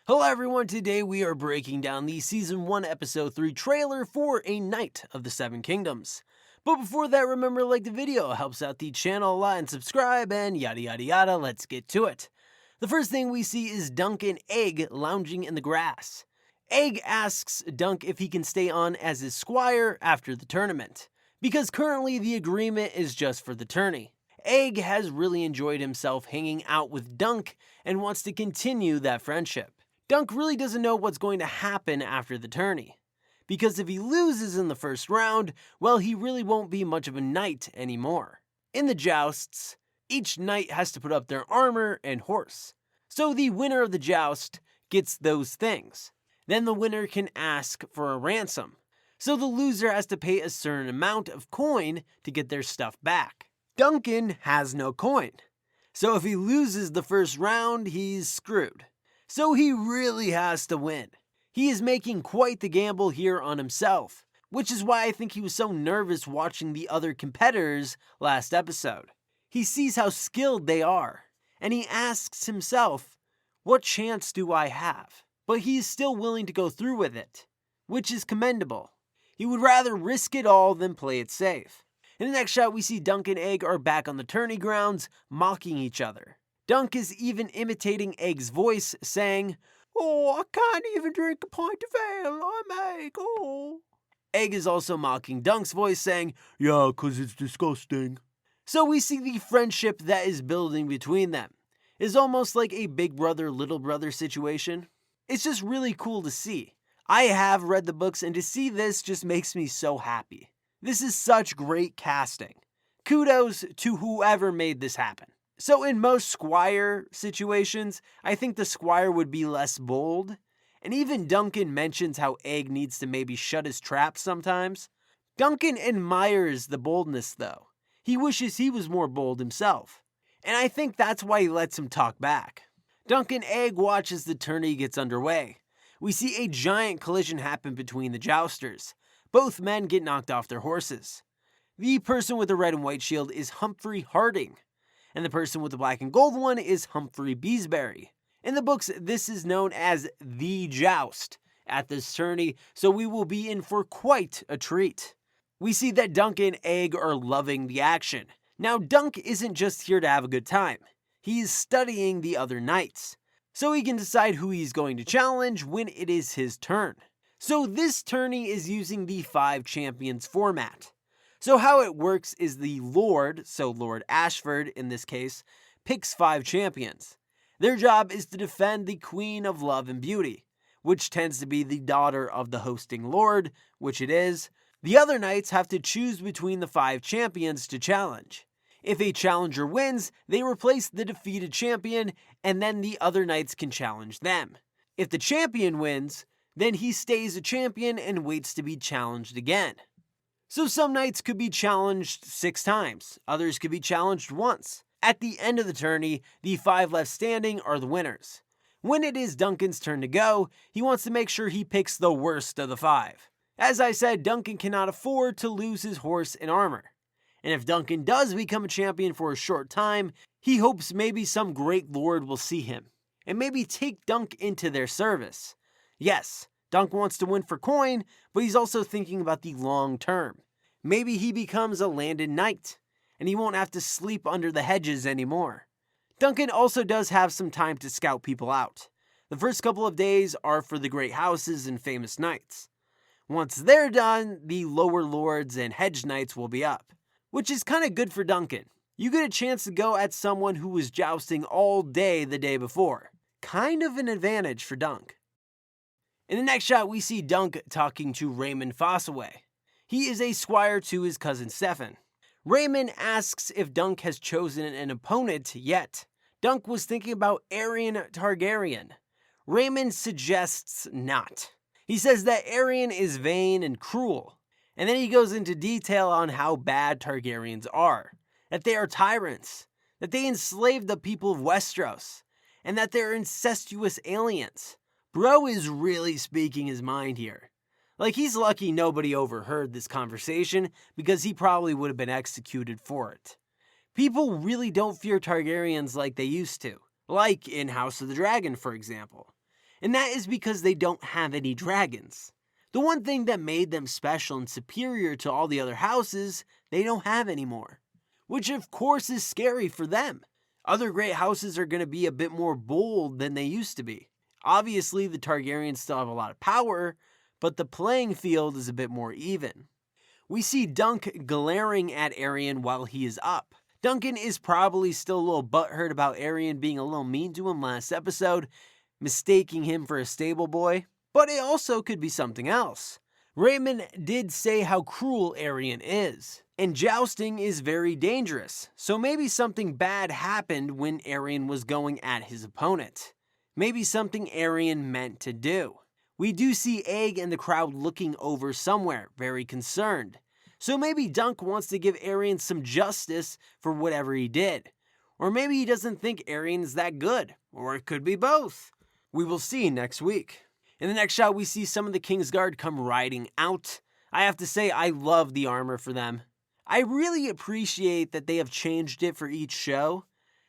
Hello everyone, today we are breaking down the Season 1 Episode 3 trailer for A Knight of the Seven Kingdoms. But before that, remember to like the video, it helps out the channel a lot, and subscribe, and yada yada yada, let's get to it. The first thing we see is Duncan Egg lounging in the grass. Egg asks Dunk if he can stay on as his squire after the tournament, because currently the agreement is just for the tourney. Egg has really enjoyed himself hanging out with Dunk and wants to continue that friendship. Dunk really doesn't know what's going to happen after the tourney, because if he loses in the first round, well, he really won't be much of a knight anymore. In the jousts, each knight has to put up their armor and horse, so the winner of the joust gets those things. Then the winner can ask for a ransom, so the loser has to pay a certain amount of coin to get their stuff back. Duncan has no coin, so if he loses the first round, he's screwed. So he really has to win. He is making quite the gamble here on himself, which is why I think he was so nervous watching the other competitors last episode. He sees how skilled they are, and he asks himself, what chance do I have? But he is still willing to go through with it, which is commendable. He would rather risk it all than play it safe. In the next shot, we see Dunk and Egg are back on the tourney grounds, mocking each other. Dunk is even imitating Egg's voice, saying, "Oh, I can't even drink a pint of ale, I'm Egg, oh." Egg is also mocking Dunk's voice, saying, "Yeah, 'cause it's disgusting." So we see the friendship that is building between them. It's almost like a big brother, little brother situation. It's just really cool to see. I have read the books, and to see this just makes me so happy. This is such great casting. Kudos to whoever made this happen. So in most squire situations, I think the squire would be less bold, and even Duncan mentions how Egg needs to maybe shut his trap sometimes. Duncan admires the boldness though. He wishes he was more bold himself, and I think that's why he lets him talk back. Duncan Egg watches the tourney gets underway. We see a giant collision happen between the jousters. Both men get knocked off their horses. The person with the red and white shield is Humphrey Harding, and the person with the black and gold one is Humphrey Beesbury. In the books, this is known as the joust at this tourney, so we will be in for quite a treat. We see that Dunk and Egg are loving the action. Now, Dunk isn't just here to have a good time. He is studying the other knights, so he can decide who he's going to challenge when it is his turn. So this tourney is using the 5 champions format. So how it works is the Lord, so Lord Ashford in this case, picks 5 champions. Their job is to defend the Queen of Love and Beauty, which tends to be the daughter of the hosting Lord, which it is. The other knights have to choose between the 5 champions to challenge. If a challenger wins, they replace the defeated champion, and then the other knights can challenge them. If the champion wins, then he stays a champion and waits to be challenged again. So some knights could be challenged 6 times, others could be challenged once. At the end of the tourney, the 5 left standing are the winners. When it is Duncan's turn to go, he wants to make sure he picks the worst of the 5. As I said, Duncan cannot afford to lose his horse and armor. And if Duncan does become a champion for a short time, he hopes maybe some great lord will see him, and maybe take Dunk into their service. Yes, Dunk wants to win for coin, but he's also thinking about the long term. Maybe he becomes a landed knight, and he won't have to sleep under the hedges anymore. Duncan also does have some time to scout people out. The first couple of days are for the great houses and famous knights. Once they're done, the lower lords and hedge knights will be up, which is kind of good for Duncan. You get a chance to go at someone who was jousting all day the day before. Kind of an advantage for Dunk. In the next shot, we see Dunk talking to Raymond Fossaway. He is a squire to his cousin Stefan. Raymond asks if Dunk has chosen an opponent yet. Dunk was thinking about Aerion Targaryen. Raymond suggests not. He says that Aerion is vain and cruel, and then he goes into detail on how bad Targaryens are, that they are tyrants, that they enslaved the people of Westeros, and that they're incestuous aliens. Bro is really speaking his mind here. Like, he's lucky nobody overheard this conversation, because he probably would have been executed for it. People really don't fear Targaryens like they used to, like in House of the Dragon, for example. And that is because they don't have any dragons. The one thing that made them special and superior to all the other houses, they don't have anymore. Which of course is scary for them. Other great houses are going to be a bit more bold than they used to be. Obviously, the Targaryens still have a lot of power, but the playing field is a bit more even. We see Dunk glaring at Aerion while he is up. Duncan is probably still a little butthurt about Aerion being a little mean to him last episode, mistaking him for a stable boy, but it also could be something else. Raymond did say how cruel Aerion is, and jousting is very dangerous, so maybe something bad happened when Aerion was going at his opponent. Maybe something Aerion meant to do. We do see Egg and the crowd looking over somewhere, very concerned. So maybe Dunk wants to give Aerion some justice for whatever he did. Or maybe he doesn't think Aerion is that good, or it could be both. We will see next week. In the next shot, we see some of the Kingsguard come riding out. I have to say, I love the armor for them. I really appreciate that they have changed it for each show.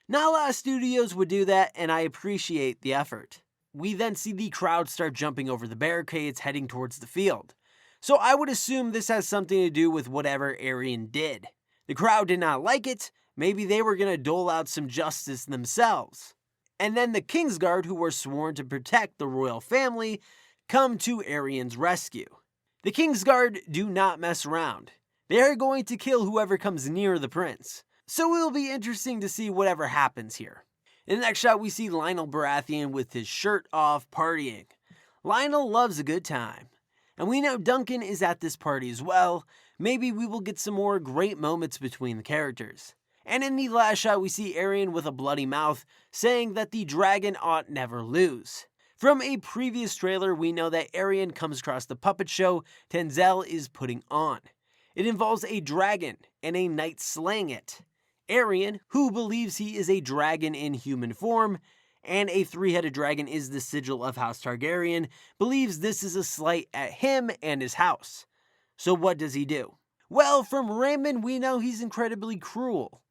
Not a lot of studios would do that, and I appreciate the effort. We then see the crowd start jumping over the barricades, heading towards the field. So I would assume this has something to do with whatever Aerion did. The crowd did not like it. Maybe they were going to dole out some justice themselves. And then the Kingsguard, who were sworn to protect the royal family, come to Aerion's rescue. The Kingsguard do not mess around. They are going to kill whoever comes near the prince. So it will be interesting to see whatever happens here. In the next shot, we see Lionel Baratheon with his shirt off partying. Lionel loves a good time. And we know Duncan is at this party as well. Maybe we will get some more great moments between the characters. And in the last shot, we see Aerion with a bloody mouth, saying that the dragon ought never lose. From a previous trailer, we know that Aerion comes across the puppet show Tenzel is putting on. It involves a dragon and a knight slaying it. Aerion, who believes he is a dragon in human form, and a three-headed dragon is the sigil of House Targaryen, believes this is a slight at him and his house. So what does he do? Well, from Raymond, we know he's incredibly cruel.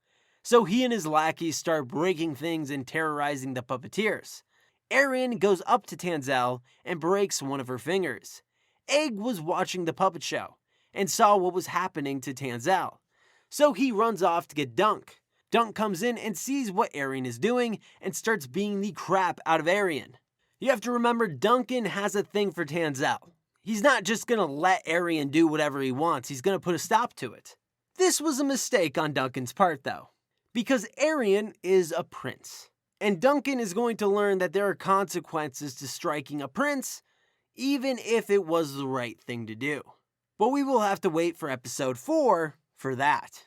So he and his lackeys start breaking things and terrorizing the puppeteers. Aerion goes up to Tenzel and breaks one of her fingers. Egg was watching the puppet show and saw what was happening to Tenzel. So he runs off to get Dunk. Dunk comes in and sees what Aerion is doing and starts beating the crap out of Aerion. You have to remember, Duncan has a thing for Tenzel. He's not just going to let Aerion do whatever he wants, he's going to put a stop to it. This was a mistake on Duncan's part though, because Aerion is a prince. And Duncan is going to learn that there are consequences to striking a prince, even if it was the right thing to do. But we will have to wait for episode 4 for that.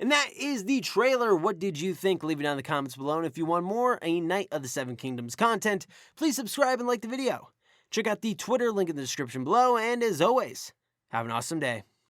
And that is the trailer. What did you think? Leave it down in the comments below. And if you want more A Knight of the Seven Kingdoms content, please subscribe and like the video. Check out the Twitter link in the description below. And as always, have an awesome day.